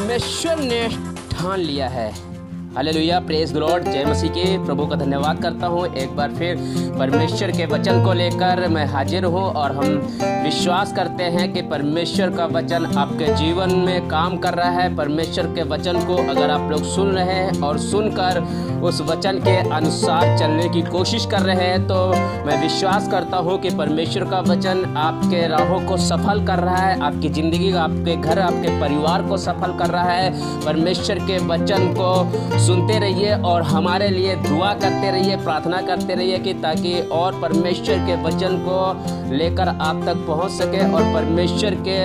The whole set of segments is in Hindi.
परमेश्वर ने ठान लिया है। Hallelujah, praise the Lord. जय मसीह के। प्रभु का धन्यवाद करता हूँ। एक बार फिर परमेश्वर के वचन को लेकर मैं हाजिर हूँ और हम विश्वास करते हैं कि परमेश्वर का वचन आपके जीवन में काम कर रहा है। परमेश्वर के वचन को अगर आप लोग सुन रहे हैं और सुनकर उस वचन के अनुसार चलने की कोशिश कर रहे हैं तो मैं विश्वास करता हूँ कि परमेश्वर का वचन आपके राहों को सफल कर रहा है, आपकी ज़िंदगी, आपके घर, आपके परिवार को सफल कर रहा है। परमेश्वर के वचन को सुनते रहिए और हमारे लिए दुआ करते रहिए, प्रार्थना करते रहिए कि ताकि और परमेश्वर के वचन को लेकर आप तक पहुंच सके और परमेश्वर के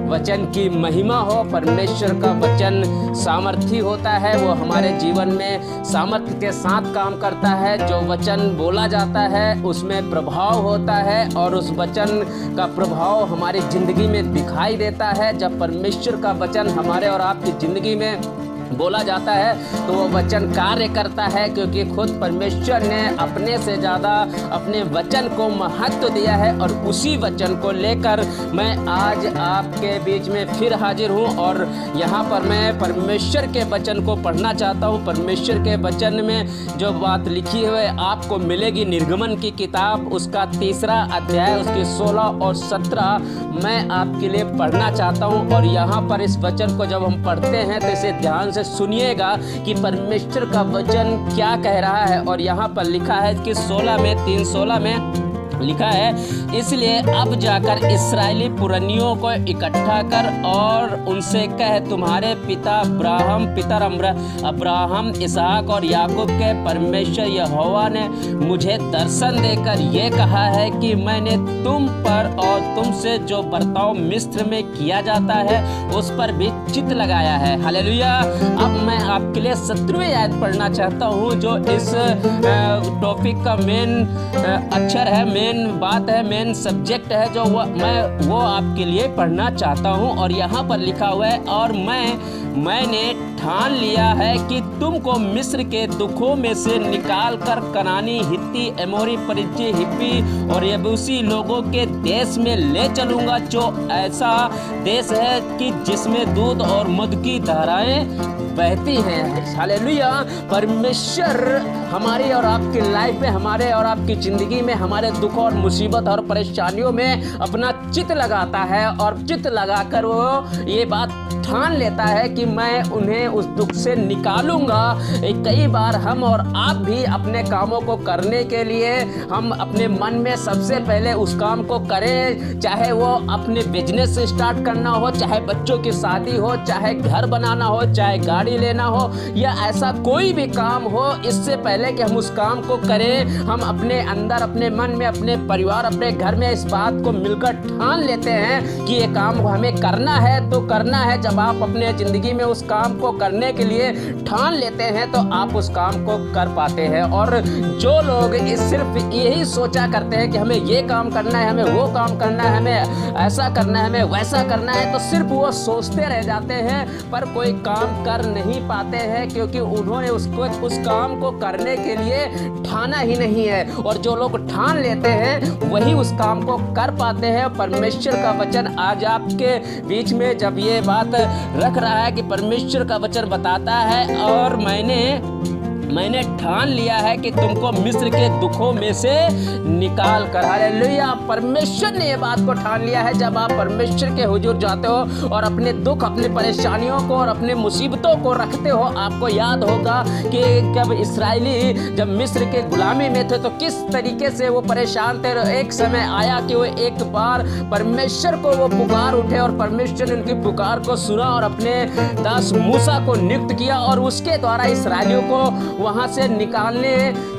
वचन की महिमा हो। परमेश्वर का वचन सामर्थी होता है, वो हमारे जीवन में सामर्थ्य के साथ काम करता है। जो वचन बोला जाता है उसमें प्रभाव होता है और उस वचन का प्रभाव हमारी ज़िंदगी में दिखाई देता है। जब परमेश्वर का वचन हमारे और आपकी ज़िंदगी में बोला जाता है तो वो वचन कार्य करता है, क्योंकि खुद परमेश्वर ने अपने से ज़्यादा अपने वचन को महत्व दिया है। और उसी वचन को लेकर मैं आज आपके बीच में फिर हाजिर हूँ और यहाँ पर मैं परमेश्वर के वचन को पढ़ना चाहता हूँ। परमेश्वर के वचन में जो बात लिखी हुई आपको मिलेगी, निर्गमन की किताब उसका 3रा अध्याय उसके 16 और 17 मैं आपके लिए पढ़ना चाहता हूँ। और यहाँ पर इस वचन को जब हम पढ़ते हैं तो इसे ध्यान से सुनिएगा कि परमेश्वर का वचन क्या कह रहा है। और यहाँ पर लिखा है कि 3:16 में लिखा है, इसलिए अब जाकर इस्राएली पुरनियों को इकट्ठा कर और उनसे कह, तुम्हारे पिता अब्राहम, इसहाक और याकूब के परमेश्वर यहोवा ने मुझे दर्शन देकर ये कहा है कि मैंने तुम पर और तुमसे जो बर्ताव मिस्र में किया जाता है उस पर भी चित्त लगाया है। हालेलुया। अब मैं आपके लिए 17वीं आयत पढ़ना चाहता हूँ जो इस टॉपिक का मेन अक्षर है, मेन बात है, मेन सब्जेक्ट है, जो मैं वो आपके लिए पढ़ना चाहता हूँ। और यहाँ पर लिखा हुआ है, और मैंने ठान लिया है कि तुमको मिस्र के दुखों में से निकाल कर कनानी, हित्ती, एमोरी, परिज्जी, हिब्बी और यबूसी लोगों के देश में ले चलूंगा, जो ऐसा देश है कि जिसमें दूध और मधु की धाराएं बहती हैं। हालेलुया। परमेश्वर हमारी और आपकी लाइफ में, हमारे और आपकी ज़िंदगी में, हमारे दुख और मुसीबत और परेशानियों में अपना चित्त लगाता है और चित्त लगाकर वो ये बात ठान लेता है कि मैं उन्हें उस दुख से निकालूंगा। कई बार हम और आप भी अपने कामों को करने के लिए हम अपने मन में सबसे पहले उस काम को करें, चाहे वो अपने बिजनेस से स्टार्ट करना हो, चाहे बच्चों की शादी हो, चाहे घर बनाना हो, चाहे गाड़ी लेना हो, या ऐसा कोई भी काम हो, इससे पहले कि हम उस काम को करें हम अपने अंदर, अपने मन में, अपने परिवार, अपने घर में इस बात को मिलकर ठान लेते हैं कि ये काम हमें करना है तो करना है। जब आप अपने ज़िंदगी में उस काम को करने के लिए ठान लेते हैं तो आप उस काम को कर पाते हैं। और जो लोग सिर्फ यही सोचा करते हैं कि हमें ये काम करना है, हमें वो काम करना है, हमें ऐसा करना है, हमें वैसा करना है, तो सिर्फ वो सोचते रह जाते हैं पर कोई काम कर नहीं पाते हैं, क्योंकि उन्होंने उस काम को करने के लिए ठाना ही नहीं है। और जो लोग ठान लेते हैं वही उस काम को कर पाते हैं। परमेश्वर का वचन आज आपके बीच में जब ये बात रख रहा है कि परमेश्वर का वचन बताता है, और मैंने ठान लिया है कि तुमको मिस्र के दुखों में से निकाल कर। हालेलुया। परमेश्वर ने ये बात को ठान लिया है। जब आप परमेश्वर के हुजूर जाते हो और अपने दुख, अपनी परेशानियों को और अपने मुसीबतों को रखते हो, आपको याद होगा कि जब इस्राएली जब मिस्र के गुलामी में थे तो किस तरीके से वो परेशान थे। एक समय आया कि वो एक बार परमेश्वर को वो पुकार उठे और परमेश्वर ने उनकी पुकार को सुना और अपने दास मूसा को नियुक्त किया और उसके द्वारा इस्राएलियों को वहां से निकालने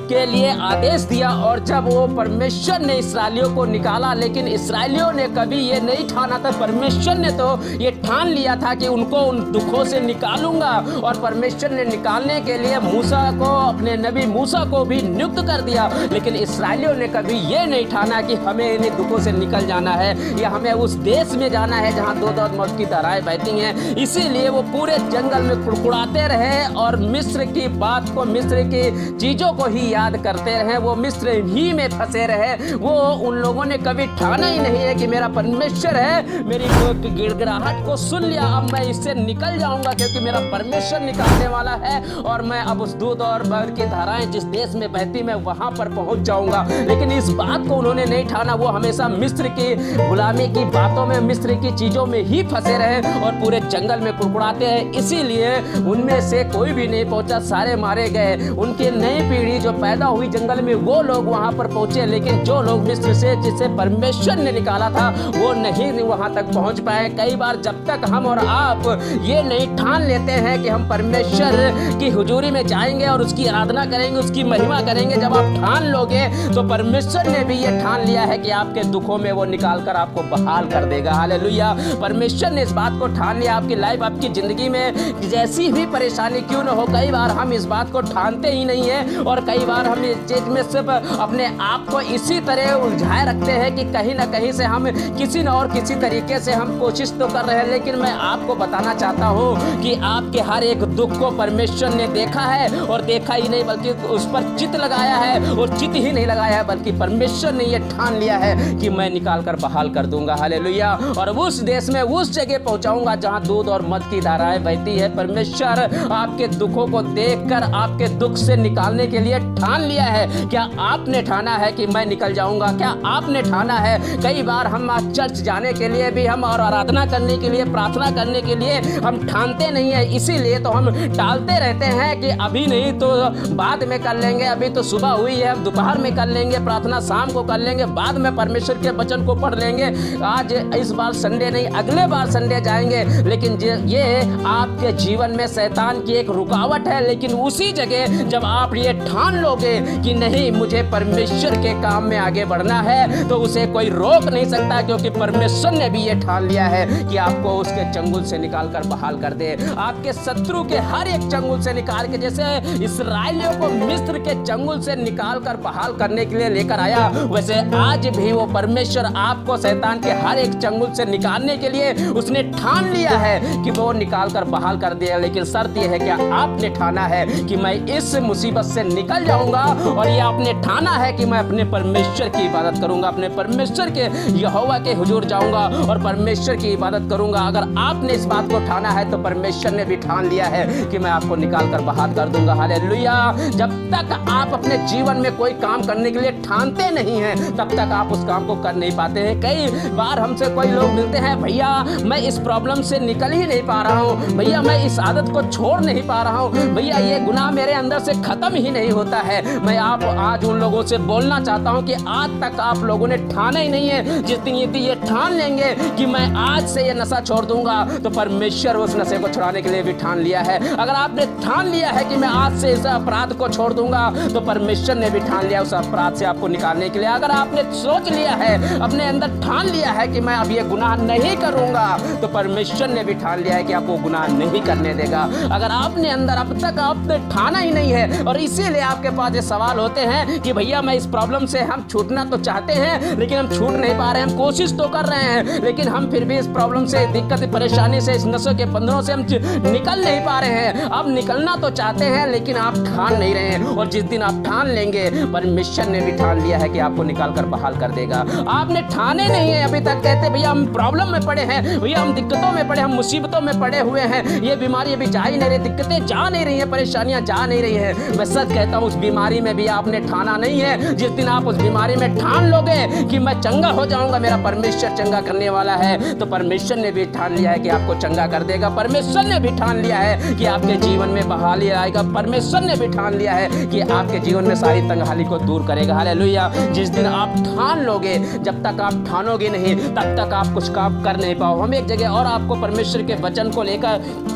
के लिए आदेश दिया। और जब वो परमेश्वर ने इस्राएलियों को निकाला, लेकिन इस्राएलियों ने कभी ये नहीं ठाना था, परमेश्वर ने तो ये ठान लिया था कि उनको उन दुखों से निकालूंगा। और परमेश्वर ने निकालने के लिए मूसा को, अपने नबी मूसा को भी नियुक्त कर दिया, लेकिन इस्राएलियों ने कभी ये नहीं ठाना कि हमें इन दुखों से निकल जाना है या हमें उस देश में जाना है जहाँ दूध और मधु की धाराएं बहती हैं। इसीलिए वो पूरे जंगल में कुड़कुड़ाते रहे और मिस्र की बात को, मिस्र की चीज़ों को ही याद करते रहे, वो मिस्र ही में फंसे रहे। वो उन लोगों ने कभी ठाना ही नहीं है कि मेरा परमेश्वर है, मेरी गिड़गिड़ाहट को सुन लिया, अब मैं इससे निकल जाऊंगा क्योंकि मेरा परमेश्वर निकालने वाला है और मैं अब उस दूध और मधु की धाराएं जिस देश में बहती मैं वहां पर पहुंच जाऊंगा। लेकिन इस बात को उन्होंने नहीं ठाना, वो हमेशा मिस्र की गुलामी की बातों में, मिस्र की चीजों में ही फंसे रहे और पूरे जंगल में कुड़कुड़ाते हैं। इसीलिए उनमें से कोई भी नहीं पहुंचा, सारे मारे गए। उनकी नई पीढ़ी जो पैदा हुई जंगल में, वो लोग वहां पर पहुंचे, लेकिन जो लोग मिस्र से जिसे परमेश्वर ने निकाला था वो नहीं वहां तक पहुंच पाए। कई बार जब तक हम और आप ये नहीं ठान लेते हैं कि हम परमेश्वर की हुजूरी में जाएंगे और उसकी आराधना करेंगे, उसकी महिमा करेंगे, जब आप ठान लोगे तो परमेश्वर ने भी ये ठान लिया है कि आपके दुखों में वो निकाल कर आपको बहाल कर देगा। हालेलुया। परमेश्वर ने इस बात को ठान लिया। आपकी लाइफ, आपकी जिंदगी में जैसी भी परेशानी क्यों न हो, कई बार हम इस बात को ठानते ही नहीं है और कई बार हम इस चीज में सिर्फ अपने आप को इसी तरह उलझाए रखते हैं कि कहीं ना कहीं से हम किसी न और किसी तरीके से हम कोशिश तो कर रहे हैं। लेकिन मैं आपको बताना चाहता हूं कि आपके हर एक दुख को परमेश्वर ने देखा है और देखा ही नहीं बल्कि उस पर चित लगाया है, और चित ही नहीं लगाया है बल्कि परमेश्वर ने यह ठान लिया है कि मैं निकाल कर बहाल कर दूंगा। हालेलुया। और उस देश में उस जगह पहुंचाऊंगा जहां दूध और मध की धाराएं बहती है। परमेश्वर आपके दुखों को देखकर आपके दुख से निकालने के लिए ठान लिया है। क्या आपने ठाना है कि मैं निकल जाऊंगा? क्या आपने ठाना है? कई बार हम चर्च जाने के लिए भी हम और आराधना करने के लिए, प्रार्थना करने के लिए हम ठानते नहीं है, इसीलिए तो हम टालते रहते हैं कि अभी नहीं तो बाद में कर लेंगे, अभी तो सुबह हुई है, हम दोपहर में कर लेंगे, प्रार्थना शाम को कर लेंगे, बाद में परमेश्वर के वचन को पढ़ लेंगे, आज इस बार संडे नहीं अगले बार संडे जाएंगे। लेकिन ये आपके जीवन में शैतान की एक रुकावट है। लेकिन उसी जगह जब आप ये ठान लोगे कि नहीं मुझे परमेश्वर के काम में आगे बढ़ना है, तो उसे कोई रोक नहीं सकता, क्योंकि परमेश्वर ने भी ये ठान लिया है कि आपको उसके चंगुल से निकाल कर बहाल कर दे। आपके शत्रु के हर एक चंगुल से निकाल के, जैसे इस्राएलियों को मिस्र के चंगुल से निकाल कर बहाल करने के लिए लेकर आया, वैसे आज भी वो परमेश्वर आपको शैतान के हर एक चंगुल से निकालने के लिए उसने ठान लिया है कि वो निकाल कर बहाल कर दे। लेकिन शर्त यह है कि आपने ठाना है कि मैं इस मुसीबत से निकल जाऊंगा, और ये आपने ठाना है कि मैं अपने परमेश्वर की इबादत करूंगा, अपने परमेश्वर के यहोवा के हुजूर जाऊंगा और परमेश्वर की इबादत करूंगा। अगर आपने इस बात को ठाना है तो परमेश्वर ने भी ठान लिया है कि मैं आपको निकाल कर बहाल कर दूंगा। हालेलुया। जब तक आप अपने जीवन में कोई काम करने के लिए ठानते नहीं हैं, तब तक आप उस काम को कर नहीं पाते हैं। कई बार हमसे कोई लोग मिलते हैं, भैया मैं इस प्रॉब्लम से निकल ही नहीं पा रहा हूँ, भैया मैं इस आदत को छोड़ नहीं पा रहा हूँ, भैया ये गुनाह मेरे अंदर से खत्म ही नहीं होता है। मैं आप आज उन लोगों से बोलना चाहता हूँ कि आज तक आप लोगों ने ठाना ही नहीं है। जिस दिन ये ठान लेंगे कि मैं आज से ये नशा छोड़ दूंगा, तो परमेश्वर उस नशे को छुड़ाने के लिए भी ठान लिया है। अगर आपने ठान लिया है कि मैं आज से इस अपराध को छोड़ दूंगा, तो परमेश्वर ने भी ठान लिया उस अपराध से आपको निकालने के लिए। अगर आपने सोच लिया है, अपने अंदर ठान लिया है कि मैं अब ये गुनाह नहीं करूंगा, तो परमेश्वर ने भी ठान लिया है कि आपको गुनाह नहीं करने देगा। अगर आपने अंदर अब तक आपने ठाना ही नहीं है, और इसीलिए आपके पास ये सवाल होते हैं कि भैया मैं इस प्रॉब्लम से हम छूटना तो चाहते हैं लेकिन हम छूट नहीं पा रहे हैं, हम कोशिश तो कर रहे हैं लेकिन हम फिर भी इस प्रॉब्लम से, दिक्कत परेशानी से, इस नशे के बंधनों से हम निकल नहीं पा रहे हैं। अब निकलना तो चाहते हैं लेकिन आप ठान नहीं रहे हैं, और जिस दिन आप ठान लेंगे, परमेश्वर ने भी ठान लिया है कि आपको निकाल कर बहाल कर देगा। आपने ठाने नहीं है अभी तक, कहते भैया हम प्रॉब्लम में पड़े हैं, भैया हम दिक्कतों में पड़े, हम मुसीबतों में पड़े हुए हैं, ये बीमारी अभी जा ही नहीं रही, दिक्कतें जा नहीं रही है, परेशानियां जा नहीं रही है। मैं सच कहता हूं उस बीमारी में भी आपने ठाना नहीं है। जिस दिन आप उस बीमारी में ठान लोगे कि मैं चंगा हो जाऊंगा, मेरा परमेश्वर चंगा करने वाला है, तो परमेश्वर ने भी ठान लिया है कि आपको चंगा कर देगा। परमेश्वर ने भी ठान लिया है कि आपके जीवन में बहाली आएगा। परमेश्वर ने भी ठान लिया है कि आपके जीवन में सारी तंगहाली को दूर करेगा। हालेलुया। जिस दिन आप ठान लोगे, जब तक आप ठानोगे नहीं तब तक आप कुछ काम कर नहीं पाओ। हम एक जगह और आपको परमेश्वर के वचन को लेकर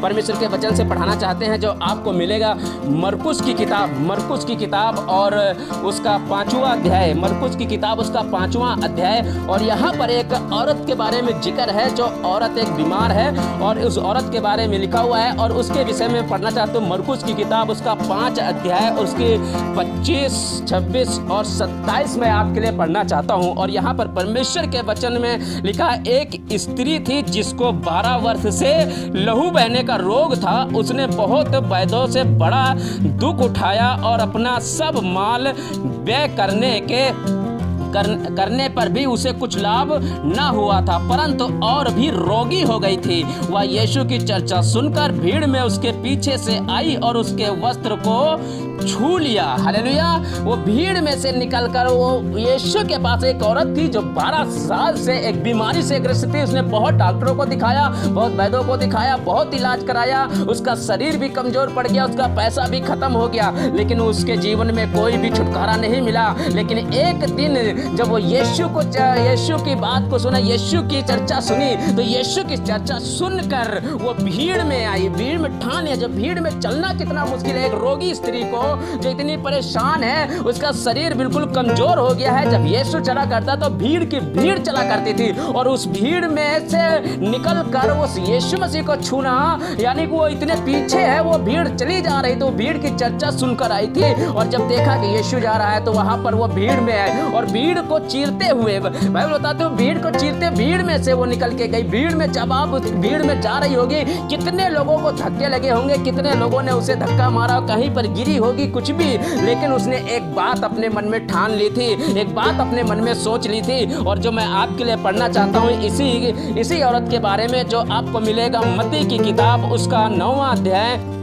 परमेश्वर के वचन से पढ़ाना चाहते हैं, जो आपको मिलेगा मरकुस की किताब और उसका 5वां अध्याय, मरकुस की किताब उसका 5वां अध्याय। और यहाँ पर एक औरत के बारे में जिक्र है, जो औरत एक बीमार है, और उस औरत के बारे में लिखा हुआ है, और उसके विषय में पढ़ना चाहते हो। मरकुस की किताब उसका 5 अध्याय और उसके 25, 26 और 27 में आपके लिए पढ़ना चाहता हूँ। और यहाँ पर परमेश्वर के वचन में लिखा, एक स्त्री थी जिसको 12 वर्ष से लहू बहने का रोग था, उसने बहुत वैद्यों से बड़ा दुख उठाया और अपना सब माल व्यय करने पर भी उसे कुछ लाभ न हुआ था, परंतु और भी रोगी हो गई थी। वह यीशु की चर्चा सुनकर भीड़ में उसके पीछे से आई और उसके वस्त्र को छू लिया। हालेलुया। वो भीड़ में से निकलकर वो यीशु के पास एक औरत थी जो 12 साल से एक बीमारी से ग्रसित थी। उसने बहुत डॉक्टरों को दिखाया, बहुत वैद्यों को दिखाया, बहुत इलाज कराया, उसका शरीर भी कमजोर पड़ गया, उसका पैसा भी खत्म हो गया, लेकिन उसके जीवन में कोई भी छुटकारा नहीं मिला। लेकिन एक दिन जब वो यीशु की बात को सुना, यीशु की चर्चा सुनी, तो यीशु की चर्चा सुनकर वो भीड़ में आई, भीड़ में ठान लिया। जब भीड़ में चलना कितना मुश्किल है, एक रोगी स्त्री को जो इतनी परेशान है, उसका शरीर बिल्कुल कमजोर हो गया है, जब यीशु चला करता तो भीड़ की भीड़ चला करती थी, और उस भीड़ में से निकल कर उस यीशु मसीह को छूना, यानी कि वो इतने पीछे है, वो भीड़ चली जा रही, तो भीड़ की चर्चा सुनकर आई थी, और जब देखा कि यीशु जा रहा है तो वहां पर वो भीड़ में आए, और भीड़ को चीरते हुए, बाइबल बताते हो भीड़ को चीरते, भीड़ में से वो निकल के गई। भीड़ में जब आप भीड़ में जा रही होगी, कितने लोगों को धक्के लगे होंगे, कितने लोगों ने उसे धक्का मारा, कहीं पर गिरी होगी, कुछ भी, लेकिन उसने एक बात अपने मन में ठान ली थी, एक बात अपने मन में सोच ली थी, और जो मैं आपके लिए पढ़ना चाहता हूँ इसी औरत के बारे में, जो आपको मिलेगा मत्ती की किताब उसका 9वां अध्याय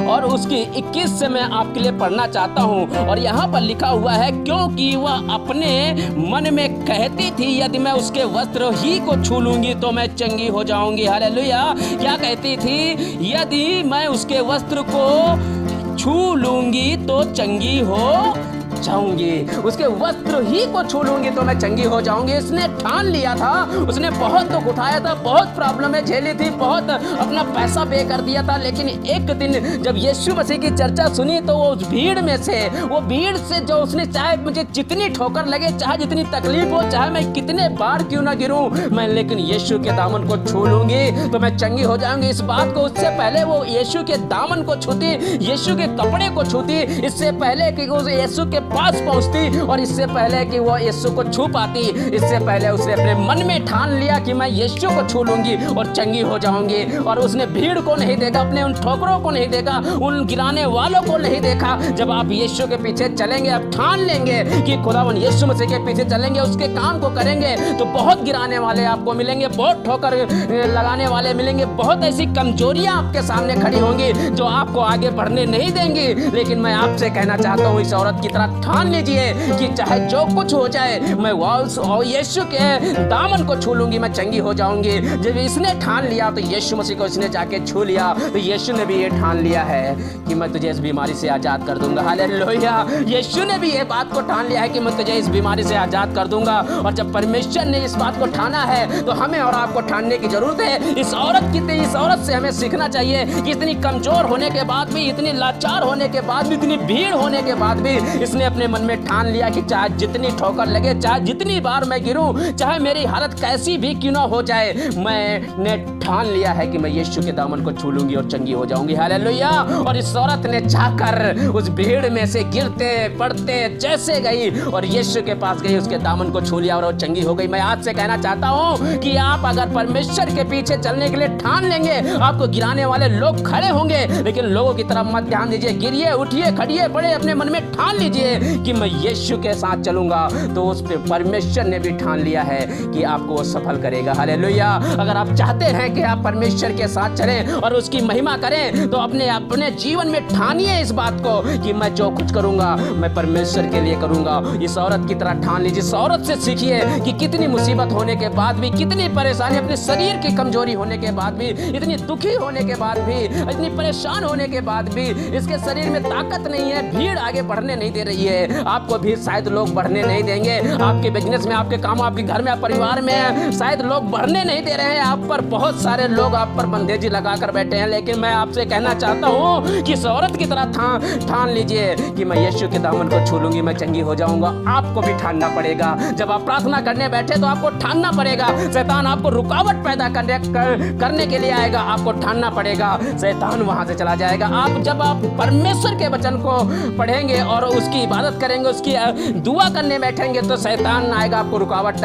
और उसकी 21 से मैं आपके लिए पढ़ना चाहता हूँ। और यहाँ पर लिखा हुआ है, क्योंकि वह अपने मन में कहती थी, यदि मैं उसके वस्त्र ही को छू लूंगी तो मैं चंगी हो जाऊंगी। हालेलुया। क्या कहती थी? यदि मैं उसके वस्त्र को छू लूंगी तो चंगी हो जाऊंगी, उसके वस्त्र ही को छू लूंगी तो मैं चंगी हो जाऊंगी। इसने ठान लिया था, उसने बहुत दुख उठाया था, बहुत प्रॉब्लमें झेली थी, बहुत अपना पैसा पे कर दिया था, लेकिन एक दिन जब यीशु मसीह की चर्चा सुनी तो वो उस भीड़ में से, वो भीड़ से जो उसने, चाहे मुझे जितनी ठोकर लगे, चाहे जितनी तकलीफ हो, चाहे मैं कितने बार क्यों ना गिरूं, मैं लेकिन यीशु के दामन को छू लूंगी तो मैं चंगी हो जाऊंगी। इस बात को उससे पहले वो यीशु के दामन को छूती, यीशु के कपड़े को छूती, इससे पहले कि वो यीशु के पास पहुंचती, और इससे पहले कि वो यीशु को छू पाती, इससे पहले उसने अपने मन में ठान लिया कि मैं यीशु को छू लूंगी और चंगी हो जाऊंगी। और उसने भीड़ को नहीं देखा, अपने उन ठोकरों को नहीं देखा, उन गिराने वालों को नहीं देखा। जब आप यीशु के पीछे चलेंगे, आप ठान लेंगे कि खुदावन यीशु मसीह के पीछे चलेंगे, उसके काम को करेंगे, तो बहुत गिराने वाले आपको मिलेंगे, बहुत ठोकर लगाने वाले मिलेंगे, बहुत ऐसी कमजोरियां आपके सामने खड़ी होंगी जो आपको आगे बढ़ने नहीं देंगी। लेकिन मैं आपसे कहना चाहता हूँ, इस औरत की तरह ठान लीजिए कि चाहे जो कुछ हो जाए, मैं यीशु के दामन को छू लूंगी, मैं चंगी हो जाऊंगी। जब इसने ठान लिया तो यीशु मसीह को इसने जाके छू लिया, तो यीशु ने भी ये ठान लिया है कि मैं तुझे इस बीमारी से आजाद कर दूंगा। हालेलुया। यीशु ने भी ये बात को ठान लिया है कि मैं तुझे इस बीमारी से आजाद कर दूंगा। और जब परमेश्वर ने इस बात को ठाना है तो हमें और आपको ठानने की जरूरत है। इस औरत से हमें सीखना चाहिए कि इतनी कमजोर होने के बाद भी, इतनी लाचार होने के बाद भी, इतनी भीड़ होने के बाद भी इसने अपने मन में ठान लिया कि चाहे जितनी ठोकर लगे, चाहे जितनी बार मैं गिरूं, चाहे मेरी हालत कैसी भी क्यों ना हो जाए, मैंने ठान लिया है कि मैं यीशु के दामन को छू लूंगी और चंगी हो जाऊंगी। हालेलुया। और इस औरत ने जाकर उस भीड़ में से गिरते पड़ते जैसे गई और यीशु के पास गई, उसके दामन को छू लिया और वो चंगी हो गई। मैं आज से कहना चाहता हूं कि आप अगर परमेश्वर के पीछे चलने के लिए ठान लेंगे, आपको गिराने वाले लोग खड़े होंगे, लेकिन लोगों की तरफ मत ध्यान दीजिए। गिरिए, उठिए, खड़िए, पड़े, अपने मन में ठान लीजिए कि मैं यीशु के साथ चलूंगा, तो उस पे परमेश्वर ने भी ठान लिया है कि आपको वो सफल करेगा। हालेलुया। अगर आप चाहते हैं कि आप परमेश्वर के साथ चलें और उसकी महिमा करें, तो अपने जीवन में ठानिए इस बात को कि मैं जो कुछ करूंगा मैं परमेश्वर के लिए करूंगा। इस औरत की तरह ठान लीजिए। इस औरत से सीखिए कि कितनी मुसीबत होने के बाद भी, कितनी परेशानी, अपने शरीर की कमजोरी होने के बाद भी, इतनी दुखी होने के बाद भी, इतनी परेशान होने के बाद भी, इसके शरीर में ताकत नहीं है, भीड़ आगे बढ़ने नहीं दे रही है। आपको भी शायद लोग बढ़ने नहीं देंगे, आपके बिजनेस में, आपके काम, आपके घर में, परिवार में शायद लोग बढ़ने नहीं दे रहे हैं। आप पर बहुत सारे लोग आप पर बंदेजी लगा कर बैठे हैं, लेकिन मैं आपसे कहना चाहता हूं कि इस औरत की तरह ठान लीजिए कि मैं यीशु के दामन को छू लूंगी, मैं चंगी हो जाऊंगा। आपको भी ठानना पड़ेगा। जब आप प्रार्थना करने बैठे तो आपको ठानना पड़ेगा। शैतान आपको रुकावट पैदा करने के लिए आएगा, आपको ठानना पड़ेगा, शैतान वहां से चला जाएगा। जब आप परमेश्वर के वचन को पढ़ेंगे और उसकी इबादत करेंगे, उसकी दुआ करने बैठेंगे तो शैतान आएगा आपको रुकावट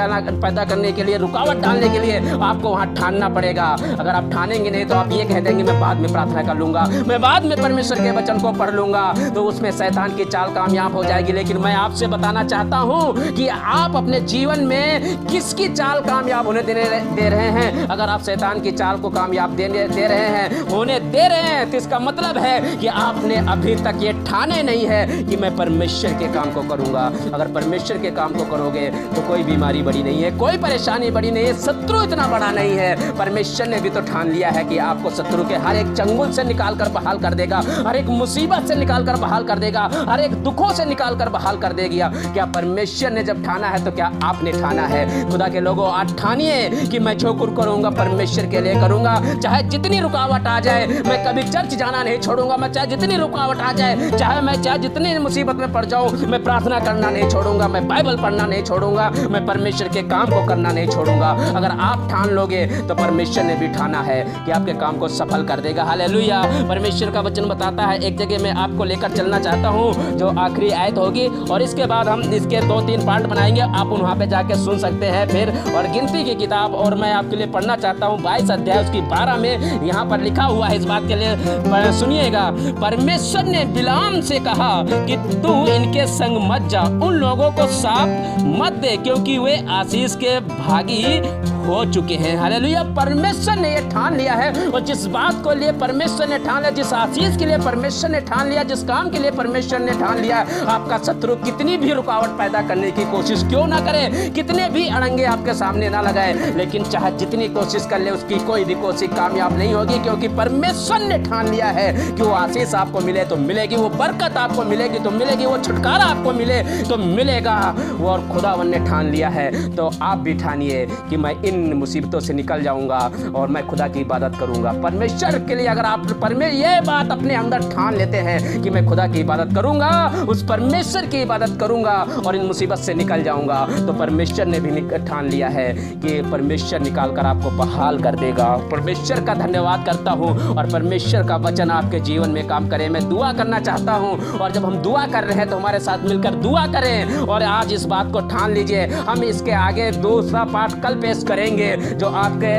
पैदा करने के लिए, रुकावट डालने के लिए आपको वहाँ ठानना पड़ेगा। अगर आप ठानेंगे नहीं तो आप ये कह देंगे मैं बाद में प्रार्थना कर लूँगा, मैं बाद में परमेश्वर के वचन को पढ़ लूँगा, तो उसमें शैतान की चाल कामयाब हो जाएगी। लेकिन मैं आपसे बताना चाहता हूँ कि आप अपने जीवन में किसकी चाल कामयाब होने दे रहे हैं। अगर आप शैतान की चाल को कामयाब दे रहे हैं तो इसका मतलब है कि आपने अभी तक ये ठाने नहीं है कि मैं परमेश्वर के काम को करूँगा। अगर परमेश्वर के काम को करोगे तो कोई बीमारी बड़ी नहीं है, कोई परेशानी बड़ी नहीं है, शत्रु इतना बड़ा नहीं है। परमेश्वर ने भी तो ठान लिया है कि आपको शत्रु के हर एक चंगुल से निकाल कर बहाल कर देगा, हर एक मुसीबत से निकाल कर बहाल कर देगा, हर एक दुखों से निकाल कर बहाल कर देगा। क्या परमेश्वर ने जब ठाना है तो क्या आपने ठाना है? खुदा के लोगों, आज ठानिए कि मैं जो कुछ करूंगा परमेश्वर के लिए करूंगा, चाहे जितनी रुकावट आ जाए। मैं कभी चर्च जाना नहीं छोड़ूंगा, मैं चाहे जितनी रुकावट आ जाए, चाहे जितनी मुसीबत में पड़ जाऊं, मैं प्रार्थना करना नहीं छोड़ूंगा, मैं बाइबल पढ़ना नहीं छोड़ूंगा, मैं परमेश्वर के काम को करना नहीं छोड़ूंगा। अगर आप ठान लोगे तो परमेश्वर ने भी ठाना है कि आपके काम को सफल कर देगा। हालेलुया। परमेश्वर का वचन बताता है, एक जगह मैं आपको लेकर चलना चाहता हूँ जो आखिरी आयत होगी, और इसके बाद हम इसके 2-3 पार्ट बनाएंगे, आप वहाँ पे जाके सुन सकते हैं फिर। और गिनती की किताब, और मैं आपके लिए पढ़ना चाहता हूँ 22 अध्याय उसकी 12 में यहाँ पर लिखा हुआ है, इस बात के लिए सुनिएगा। परमेश्वर ने बिलाम से कहा कि तू इनके संग मत जा, उन लोगों को साथ मत दे, क्योंकि वे आशीष के भागी हो चुके हैं। हालेलुया। परमेश्वर ने ये ठान लिया है, और जिस बात को लिए परमेश्वर ने ठान लिया, जिस आशीष के लिए परमेश्वर ने ठान लिया, जिस काम के लिए परमेश्वर ने ठान लिया, आपका शत्रु कितनी भी रुकावट पैदा करने की कोशिश क्यों ना करे, कितने भी अड़ंगे आपके सामने ना लगाए, लेकिन चाहे जितनी कोशिश कर ले उसकी कोई भी कोशिश कामयाब नहीं होगी, क्योंकि परमेश्वर ने ठान लिया है कि वो आशीष आपको मिले तो मिलेगी, वो बरकत आपको मिलेगी तो मिलेगी, वो छुटकारा आपको मिले तो मिलेगा। वो और खुदावन ने ठान लिया है, तो आप भी ठानिए कि मैं इन मुसीबतों से निकल जाऊंगा और मैं खुदा की इबादत करूंगा। परमेश्वर के लिए अगर आप ये बात अपने अंदर ठान लेते हैं कि मैं खुदा की इबादत करूंगा, उस परमेश्वर की इबादत करूंगा और इन मुसीबत से निकल जाऊंगा, तो परमेश्वर ने भी ठान लिया है कि परमेश्वर निकाल कर आपको बहाल कर देगा। परमेश्वर का धन्यवाद करता हूँ, और परमेश्वर का वचन आपके जीवन में काम करे। मैं दुआ करना चाहता हूँ, और जब हम दुआ कर रहे हैं तो हमारे साथ मिलकर दुआ करें, और आज इस बात को ठान लीजिए। हम इसके आगे दूसरा पार्ट कल पेश करेंगे, जो आपके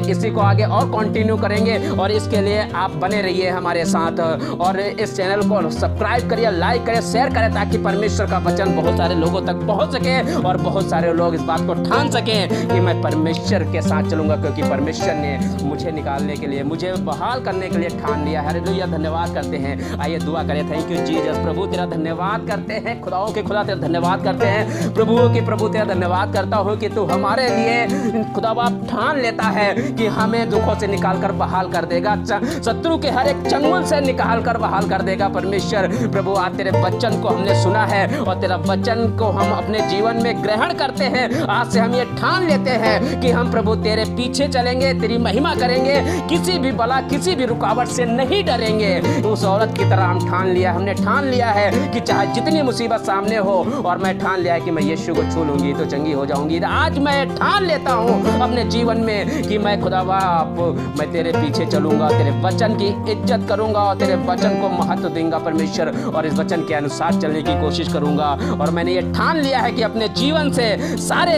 इसी को आगे और कंटिन्यू करेंगे, और इसके लिए आप बने रहिए हमारे साथ, और इस चैनल को सब्सक्राइब करिए, लाइक करिए, शेयर करें, ताकि परमेश्वर का वचन बहुत सारे लोगों तक पहुंच सके और बहुत सारे लोग इस बात को ठान सकें कि मैं परमेश्वर के साथ चलूंगा, क्योंकि परमेश्वर ने मुझे निकालने के लिए, मुझे बहाल करने के लिए ठान लिया है। हालेलुया। धन्यवाद करते हैं। आइए दुआ करें। Thank you Jesus. प्रभु तेरा धन्यवाद करते हैं, खुदाओं के खुदा तेरा धन्यवाद करते हैं, प्रभुओं के प्रभु तेरा धन्यवाद करता हूँ कि तू हमारे लिए खुदा बाप ठान लेता है कि हमें दुखों से निकाल कर बहाल कर देगा, शत्रु के हर एक चंगुल से निकाल कर बहाल कर देगा। परमेश्वर प्रभु, आज तेरे वचन को हमने सुना है और तेरा वचन को हम अपने जीवन में ग्रहण करते हैं। आज से हम ये ठान लेते हैं कि हम प्रभु तेरे पीछे चलेंगे, तेरी महिमा करेंगे, किसी भी बला, किसी भी रुकावट से नहीं डरेंगे। उस औरत की तरह हम हमने ठान लिया है कि चाहे जितनी मुसीबत सामने हो, और मैं ठान लिया है कि मैं यीशु को छू लूंगी तो चंगी हो जाऊंगी। आज मैं ठान लेता हूँ अपने जीवन में कि मैं खुदा बाप, मैं तेरे पीछे चलूंगा, तेरे वचन की इज्जत करूंगा और तेरे वचन को महत्व दूंगा परमेश्वर, और इस वचन के अनुसार चलने की कोशिश करूंगा। और मैंने ये ठान लिया है कि अपने जीवन से सारे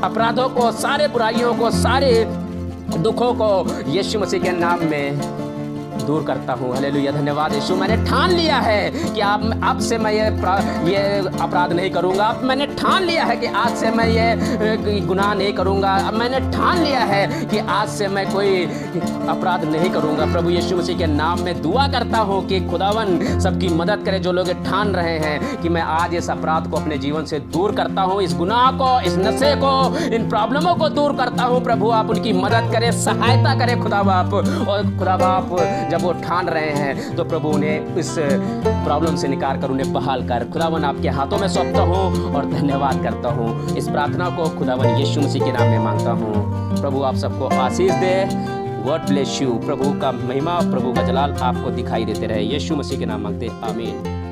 अपराधों को, सारे बुराइयों को, सारे दुखों को यीशु मसीह के नाम में दूर करता हूँ। हालेलुया। धन्यवाद यीशु। मैंने ठान लिया है कि अब से मैं ये अपराध नहीं करूँगा। अब मैंने ठान लिया है कि आज से मैं ये गुनाह नहीं करूँगा। अब मैंने ठान लिया है कि आज से मैं कोई अपराध नहीं करूँगा। प्रभु यीशु मसीह के नाम में दुआ करता हूँ कि खुदावन सबकी मदद करे, जो लोग ठान रहे हैं कि मैं आज इस अपराध को अपने जीवन से दूर करता हूँ, इस गुनाह को, इस नशे को, इन प्रॉब्लमों को दूर करता हूँ। प्रभु आप उनकी मदद करें, सहायता करें खुदा बाप। और खुदा बाप जब वो ठान रहे हैं तो प्रभु उन्हें इस प्रॉब्लम से निकाल कर उन्हें बहाल कर खुदावन आपके हाथों में सौंपता हूँ और धन्यवाद करता हूँ। इस प्रार्थना को खुदावन यीशु मसीह के नाम में मांगता हूँ। प्रभु आप सबको आशीष दे। God bless you. प्रभु का महिमा, प्रभु का जलाल आपको दिखाई देते रहे। यीशु मसीह के नाम मांगते, आमीन।